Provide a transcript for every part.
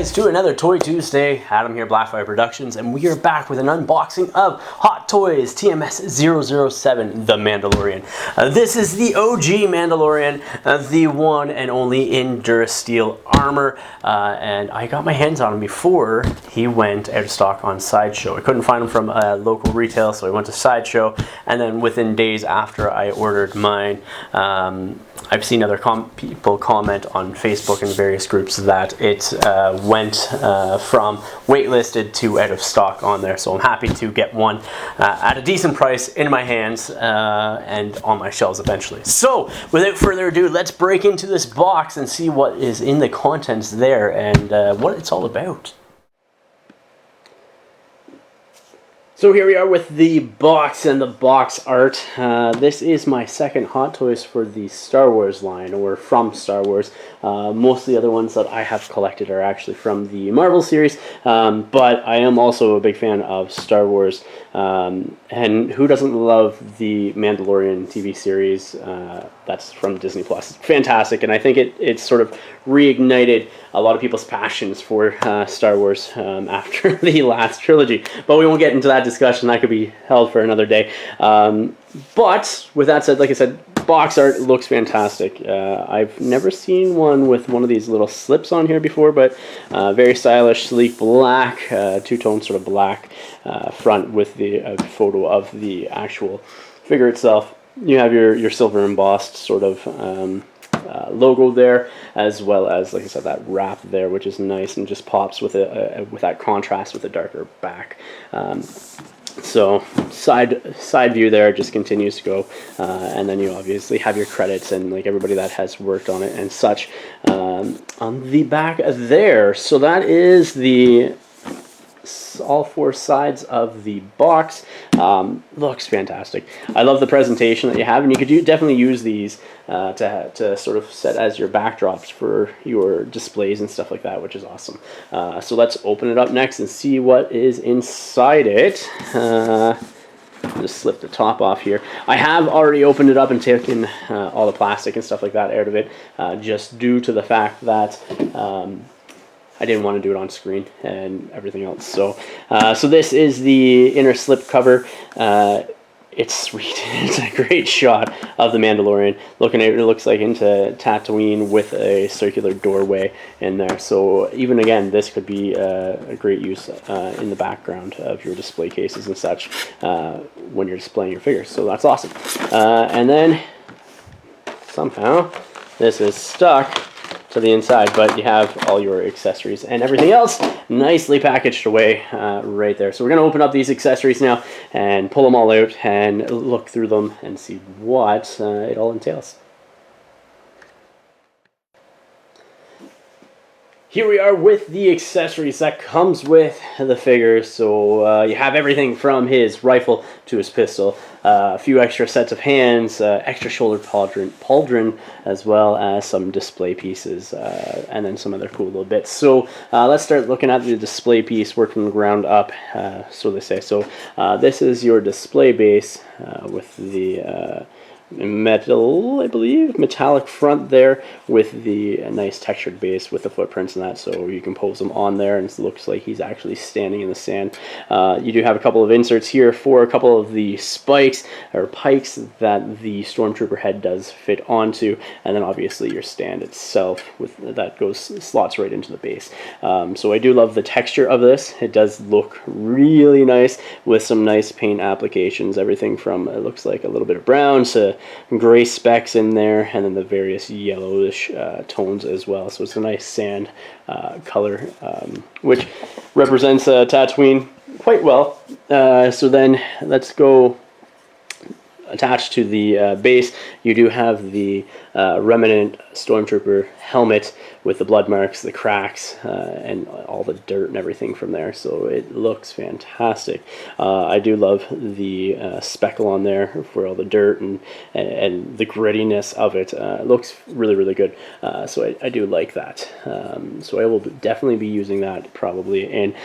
guys to another Toy Tuesday. Adam here, Blackfyre Productions, and we are back with an unboxing of Hot Toys TMS 007, The Mandalorian. This is the OG Mandalorian, the one and only in Durasteel armor, and I got my hands on him before he went out of stock on Sideshow. I couldn't find him from local retail, so I went to Sideshow, and then within days after I ordered mine, I've seen other people comment on Facebook and various groups that it went from waitlisted to out of stock on there. So I'm happy to get one at a decent price in my hands and on my shelves eventually. So without further ado, let's break into this box and see what is in the contents there and what it's all about. So here we are with the box and the box art. This is my second Hot Toys for the Star Wars line, or from Star Wars. Most of the other ones that I have collected are actually from the Marvel series, but I am also a big fan of Star Wars. And who doesn't love the Mandalorian TV series? That's from Disney Plus. It's fantastic, and I think it's sort of reignited a lot of people's passions for Star Wars after the last trilogy. But we won't get into that discussion. That could be held for another day. But with that said, like I said, box art looks fantastic. I've never seen one with one of these little slips on here before, but very stylish, sleek black, two-tone sort of black front with the photo of the actual figure itself. You have your silver embossed sort of logo there, as well as, like I said, that wrap there, which is nice and just pops with that contrast with the darker back. So side view there just continues to go, and then you obviously have your credits and like everybody that has worked on it and such on the back there. So that is all four sides of the box. Looks fantastic. I love the presentation that you have, and you could definitely use these to sort of set as your backdrops for your displays and stuff like that, which is awesome. So let's open it up next and see what is inside it. Just slip the top off here. I have already opened it up and taken all the plastic and stuff like that out of it, just due to the fact that I didn't want to do it on screen and everything else. So so this is the inner slip cover. It's sweet. It's a great shot of the Mandalorian looking at it. Looks like into Tatooine with a circular doorway in there. So even again, this could be a great use in the background of your display cases and such when you're displaying your figures. So that's awesome. And then somehow this is stuck to the inside, but you have all your accessories and everything else nicely packaged away right there. So we're going to open up these accessories now and pull them all out and look through them and see what it all entails. Here we are with the accessories that comes with the figure. So you have everything from his rifle to his pistol, a few extra sets of hands, extra shoulder pauldron, as well as some display pieces, and then some other cool little bits. So let's start looking at the display piece, work from the ground up, so they say. So this is your display base with the metal, I believe, metallic front there with the nice textured base with the footprints and that, so you can pose them on there and it looks like he's actually standing in the sand. You do have a couple of inserts here for a couple of the spikes or pikes that the Stormtrooper head does fit onto, and then obviously your stand itself with that slots right into the base. So I do love the texture of this. It does look really nice with some nice paint applications, everything from, it looks like a little bit of brown to gray specks in there, and then the various yellowish tones as well. So it's a nice sand color, which represents Tatooine quite well. So then let's go attached to the base. You do have the remnant Stormtrooper helmet with the blood marks, the cracks, and all the dirt and everything from there. So it looks fantastic. I do love the speckle on there for all the dirt and the grittiness of it. It looks really, really good. So I do like that. So I will definitely be using that probably in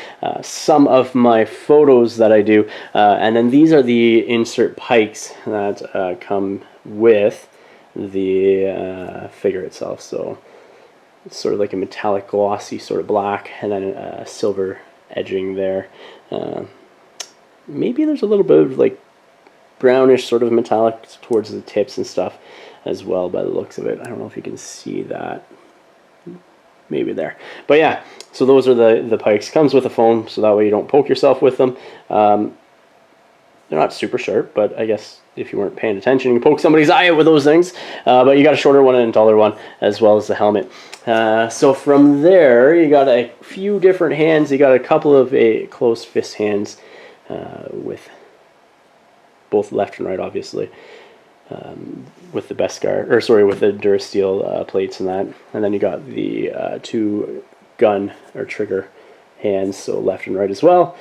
some of my photos that I do. And then these are the insert pikes that come with the figure itself. So It's sort of like a metallic glossy sort of black, and then silver edging there. Maybe there's a little bit of like brownish sort of metallic towards the tips and stuff as well by the looks of it. I don't know if you can see that. Maybe there. But yeah, so those are the pikes. Comes with a foam, so that way you don't poke yourself with them. They're not super sharp, but I guess if you weren't paying attention, you can poke somebody's eye out with those things. But you got a shorter one and a taller one, as well as the helmet. So from there, you got a few different hands. You got a couple of closed fist hands with both left and right, obviously. With the Beskar, or sorry, with the Durasteel plates and that. And then you got the two gun or trigger hands, so left and right as well.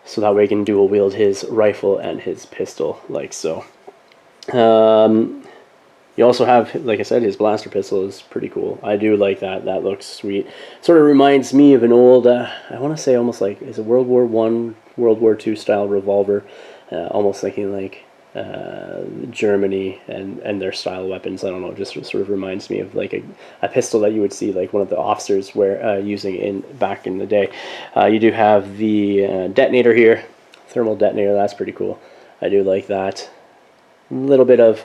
So that way you can dual wield his rifle and his pistol, like so. You also have, like I said, his blaster pistol is pretty cool. I do like that. That looks sweet. Sort of reminds me of an old, I want to say almost like, is a World War I, World War II style revolver. Almost thinking like Germany and their style weapons. I don't know, just sort of reminds me of like a pistol that you would see like one of the officers using back in the day. You do have the detonator here, thermal detonator. That's pretty cool. I do like that. A little bit of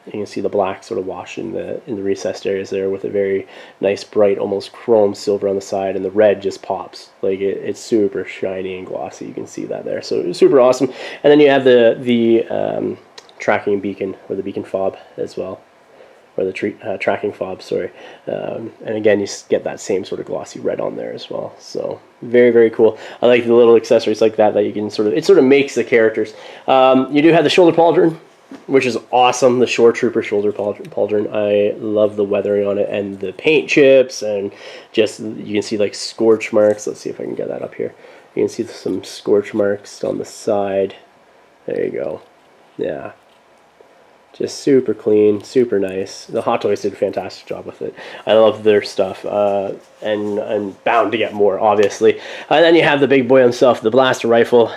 you can see the black sort of wash in the recessed areas there, with a very nice bright almost chrome silver on the side, and the red just pops like it's super shiny and glossy. You can see that there, so it's super awesome. And then you have the tracking beacon, or the beacon fob as well, or the tracking fob, sorry. And again, you get that same sort of glossy red on there as well. So very, very cool. I like the little accessories like that you can it sort of makes the characters. You do have the shoulder pauldron, which is awesome. The Shore Trooper shoulder pauldron. I love the weathering on it and the paint chips, and just you can see like scorch marks. Let's see if I can get that up here. You can see some scorch marks on the side. There you go. Yeah. Just super clean, super nice. The Hot Toys did a fantastic job with it. I love their stuff, and I'm bound to get more, obviously. And then you have the big boy himself, the blaster rifle.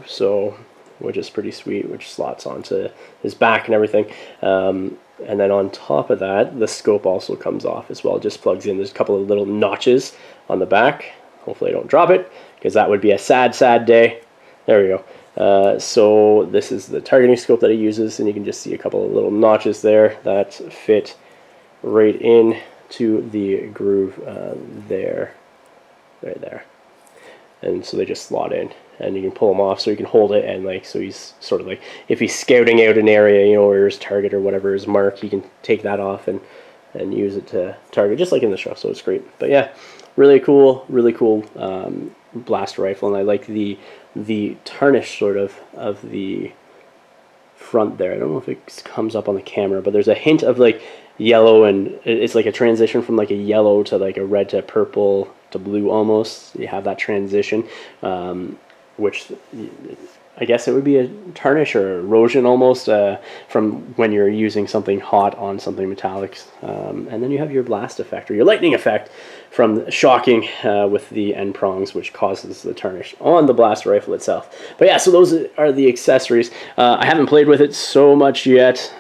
So, which is pretty sweet, which slots onto his back and everything. And then on top of that, the scope also comes off as well. It just plugs in. There's a couple of little notches on the back. Hopefully I don't drop it, because that would be a sad, sad day. There we go. So this is the targeting scope that he uses, and you can just see a couple of little notches there that fit right in to the groove there, right there. And so they just slot in, and you can pull them off so you can hold it, and like, so he's sort of like, if he's scouting out an area, you know, or his target or whatever his mark, he can take that off and use it to target, just like in the show. So it's great. But yeah, really cool blaster rifle, and I like the tarnish sort of the front there. I don't know if it comes up on the camera, but there's a hint of like yellow, and it's like a transition from like a yellow to like a red to purple to blue almost. You have that transition, which I guess it would be a tarnish or erosion almost from when you're using something hot on something metallic. And then you have your blast effect, or your lightning effect, from shocking with the end prongs, which causes the tarnish on the blaster rifle itself. But yeah, so those are the accessories. I haven't played with it so much yet.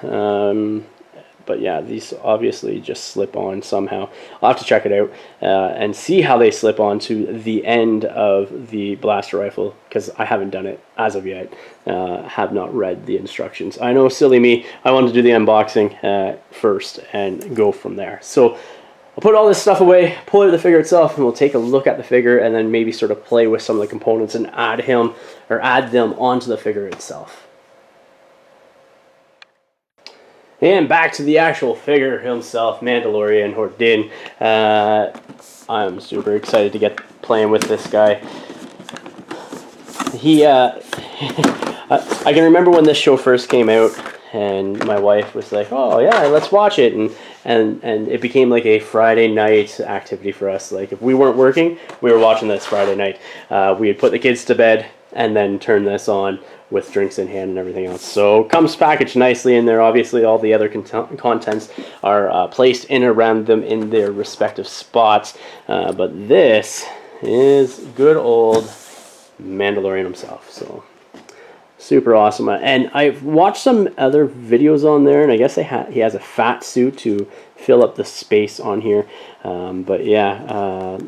But yeah, these obviously just slip on somehow. I'll have to check it out and see how they slip on to the end of the blaster rifle, because I haven't done it as of yet. Have not read the instructions. I know, silly me, I wanted to do the unboxing first and go from there. So I'll put all this stuff away, pull out the figure itself, and we'll take a look at the figure, and then maybe sort of play with some of the components and add them onto the figure itself. And back to the actual figure himself, Mandalorian, or Din. I'm super excited to get playing with this guy. He, I can remember when this show first came out, and my wife was like, "Oh yeah, let's watch it," and it became like a Friday night activity for us. Like, if we weren't working, we were watching this Friday night. We had put the kids to bed and then turn this on with drinks in hand and everything else. So comes packaged nicely in there. Obviously all the other contents are placed in around them in their respective spots. But this is good old Mandalorian himself. So Super awesome. And I've watched some other videos on there, and I guess he has a fat suit to fill up the space on here. But yeah,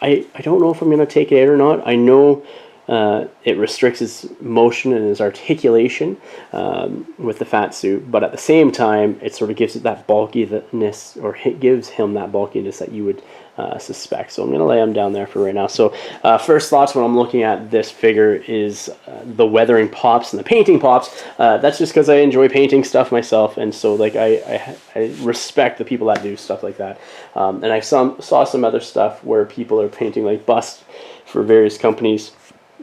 I don't know if I'm going to take it out or not. I know it restricts his motion and his articulation with the fat suit, but at the same time, it sort of gives it that bulkiness, or it gives him that bulkiness that you would suspect. So I'm going to lay him down there for right now. So first thoughts when I'm looking at this figure is the weathering pops and the painting pops. That's just because I enjoy painting stuff myself, and so like I respect the people that do stuff like that. And I saw some other stuff where people are painting like busts for various companies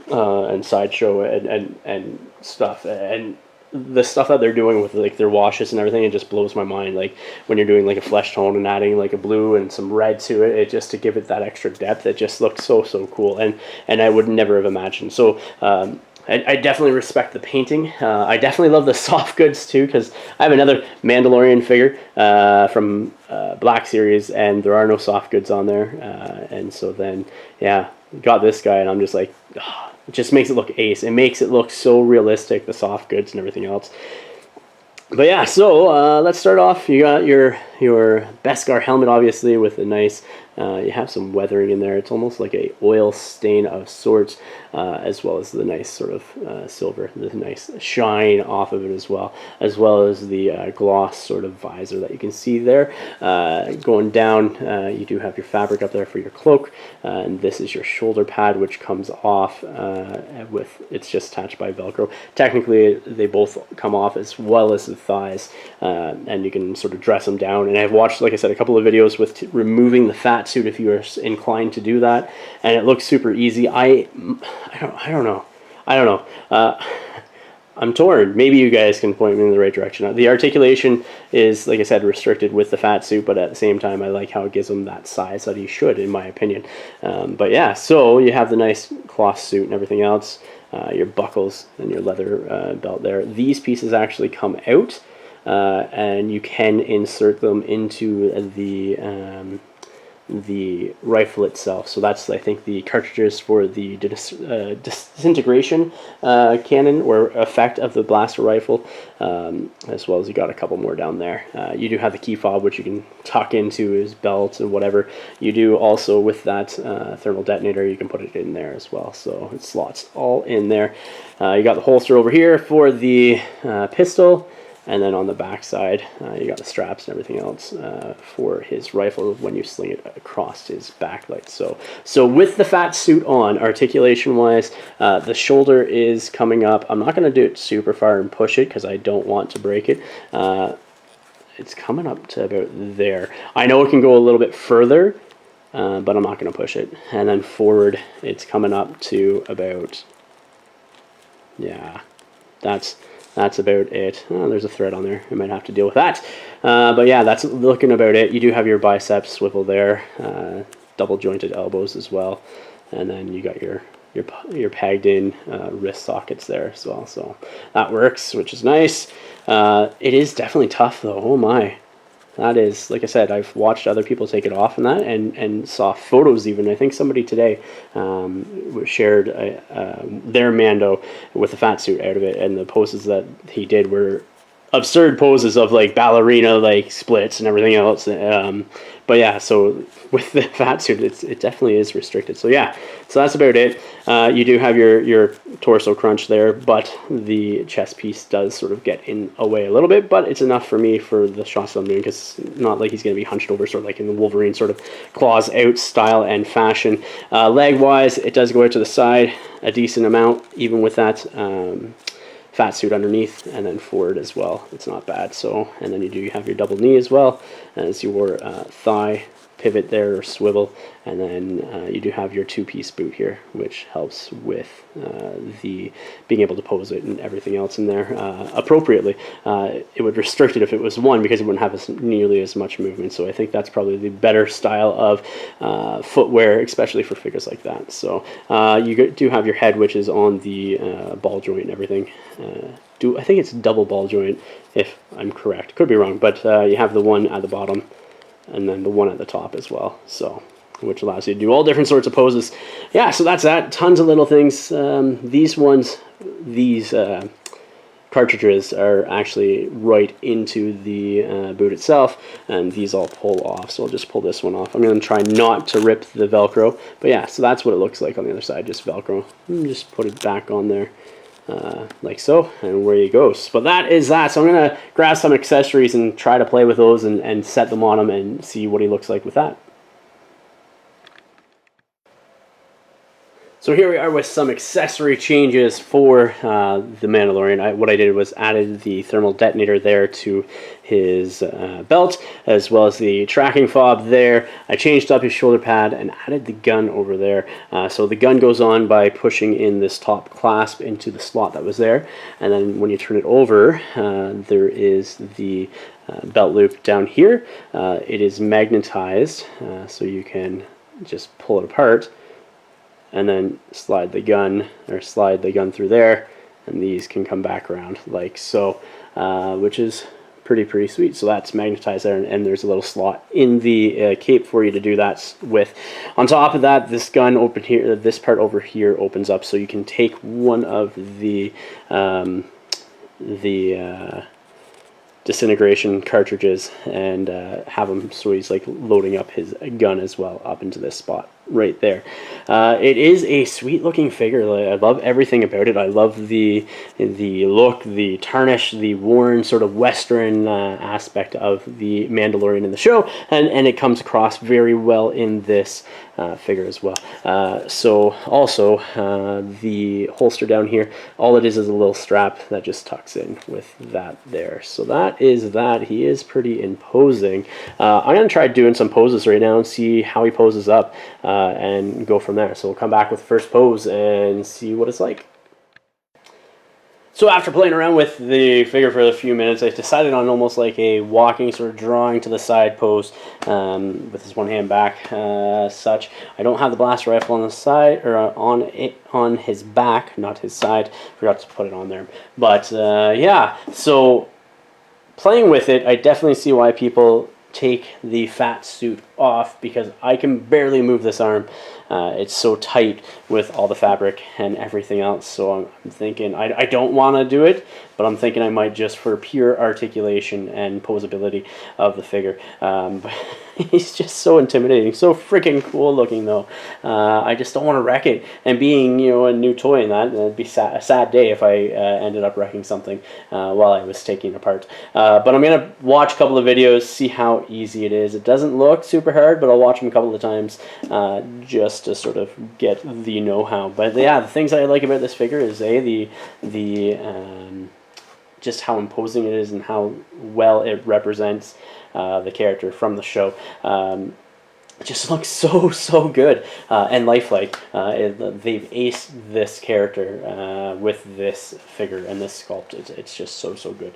and Sideshow and stuff, and the stuff that they're doing with like their washes and everything, it just blows my mind. Like when you're doing like a flesh tone and adding like a blue and some red to it, just to give it that extra depth, it just looks so cool, and I would never have imagined. So I definitely respect the painting. I definitely love the soft goods too, because I have another Mandalorian figure from Black Series, and there are no soft goods on there, and so then yeah, got this guy, and I'm just like, oh, it just makes it look ace. It makes it look so realistic, the soft goods and everything else. But yeah, so let's start off. You got your Beskar helmet, obviously, with a nice, you have some weathering in there. It's almost like a oil stain of sorts, as well as the nice sort of silver, the nice shine off of it as well as the gloss sort of visor that you can see there. Going down, you do have your fabric up there for your cloak, and this is your shoulder pad, which comes off it's just attached by Velcro. Technically, they both come off, as well as the thighs, and you can sort of dress them down. And I've watched, like I said, a couple of videos with removing the fat suit if you are inclined to do that, and it looks super easy. I don't know. I'm torn. Maybe you guys can point me in the right direction. The articulation is, like I said, restricted with the fat suit, but at the same time, I like how it gives him that size that he should, in my opinion. But yeah, so you have the nice cloth suit and everything else, your buckles and your leather belt there. These pieces actually come out, and you can insert them into the rifle itself. So that's, I think, the cartridges for the disintegration cannon or effect of the blaster rifle, as well as you got a couple more down there. You do have the key fob, which you can tuck into his belt and whatever. You do also, with that thermal detonator, you can put it in there as well, so it slots all in there. You got the holster over here for the pistol. And then on the back side, you got the straps and everything else for his rifle when you sling it across his backlight. So with the fat suit on, articulation-wise, the shoulder is coming up. I'm not going to do it super far and push it because I don't want to break it. It's coming up to about there. I know it can go a little bit further, but I'm not going to push it. And then forward, it's coming up to about, yeah, that's about it. Oh, there's a thread on there. I might have to deal with that. But yeah, that's looking about it. You do have your bicep swivel there, double jointed elbows as well, and then you got your pegged in wrist sockets there as well. So that works, which is nice. It is definitely tough though. Oh my. That is, like I said, I've watched other people take it off and that, and saw photos even. I think somebody today shared their Mando with a fat suit out of it, and the poses that he did were absurd poses of like ballerina like splits and everything else. But yeah, so with the fat suit, it definitely is restricted. So yeah, so that's about it. You do have your torso crunch there, but the chest piece does sort of get in a way a little bit, but it's enough for me for the shots I'm doing, because it's not like he's going to be hunched over sort of like in the Wolverine sort of claws out style and fashion. Leg wise, it does go out to the side a decent amount, even with that fat suit underneath, and then forward as well. It's not bad. So, and then you have your double knee as well as your thigh pivot there, or swivel, and then you do have your two-piece boot here, which helps with the being able to pose it and everything else in there appropriately. It would restrict it if it was one, because it wouldn't have nearly as much movement. So I think that's probably the better style of footwear, especially for figures like that. So you do have your head, which is on the ball joint and everything. I think it's double ball joint, if I'm correct. Could be wrong, but you have the one at the bottom and then the one at the top as well, so which allows you to do all different sorts of poses. Yeah, so that's that. Tons of little things. These cartridges are actually right into the boot itself, and these all pull off. So I'll just pull this one off. I'm going to try not to rip the Velcro, but yeah, so that's what it looks like on the other side, just Velcro. Just put it back on there like so, and away it goes. But that is that. So I'm going to grab some accessories and try to play with those and set them on him and see what he looks like with that. So here we are with some accessory changes for the Mandalorian. What I did was added the thermal detonator there to his belt, as well as the tracking fob there. I changed up his shoulder pad and added the gun over there. So the gun goes on by pushing in this top clasp into the slot that was there. And then when you turn it over, there is the belt loop down here. It is magnetized, so you can just pull it apart and then slide the gun through there, and these can come back around like so, which is pretty sweet. So that's magnetized there, and there's a little slot in the cape for you to do that with. On top of that, this gun open here, this part over here opens up, so you can take one of the disintegration cartridges and have him, so he's like loading up his gun as well up into this spot right there. It is a sweet looking figure. I love everything about it. I love the look, the tarnish, the worn sort of western aspect of the Mandalorian in the show, and it comes across very well in this figure as well. So also the holster down here, all it is a little strap that just tucks in with that there. So that is that. He is pretty imposing. I'm gonna try doing some poses right now and see how he poses up and go from there. So we'll come back with the first pose and see what it's like. So after playing around with the figure for a few minutes, I decided on almost like a walking, sort of drawing to the side pose with his one hand back, such. I don't have the blaster rifle on the side, or on his back, not his side. Forgot to put it on there. But yeah, so playing with it, I definitely see why people take the fat suit off, because I can barely move this arm. It's so tight with all the fabric and everything else. So I'm thinking I don't want to do it, but I'm thinking I might, just for pure articulation and posability of the figure. But he's just so intimidating, so freaking cool looking though. I just don't want to wreck it. And being, you know, a new toy and that, it'd be a sad day if I ended up wrecking something while I was taking it apart. But I'm gonna watch a couple of videos, see how easy it is. It doesn't look super hard, but I'll watch them a couple of times just to sort of get the know-how. But yeah, the things that I like about this figure is just how imposing it is and how well it represents the character from the show. It just looks so good and lifelike. They've aced this character with this figure and this sculpt. It's just so good.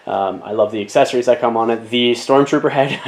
I love the accessories that come on it. The Stormtrooper head,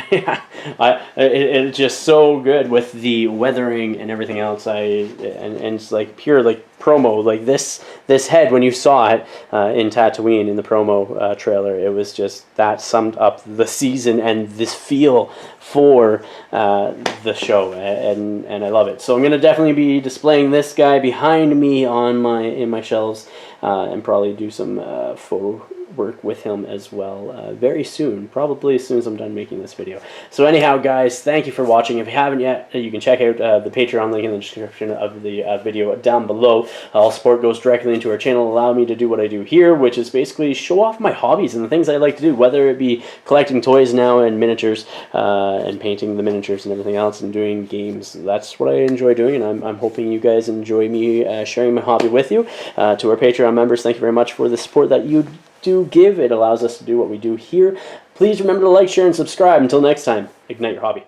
it's just so good with the weathering and everything else. And it's like pure like promo, like this head, when you saw it in Tatooine in the promo trailer, it was just, that summed up the season and this feel for the show, and I love it. So I'm gonna definitely be displaying this guy behind me on in my shelves, and probably do some photo work with him as well very soon, probably as soon as I'm done making this video. So anyhow, guys, thank you for watching. If you haven't yet, you can check out the Patreon link in the description of the video down below. All support goes directly into our channel, allow me to do what I do here, which is basically show off my hobbies and the things I like to do, whether it be collecting toys now and miniatures, and painting the miniatures and everything else, and doing games. That's what I enjoy doing, and I'm hoping you guys enjoy me sharing my hobby with you. To our Patreon members, thank you very much for the support that you do give. It allows us to do what we do here. Please remember to like, share, and subscribe. Until next time, ignite your hobby.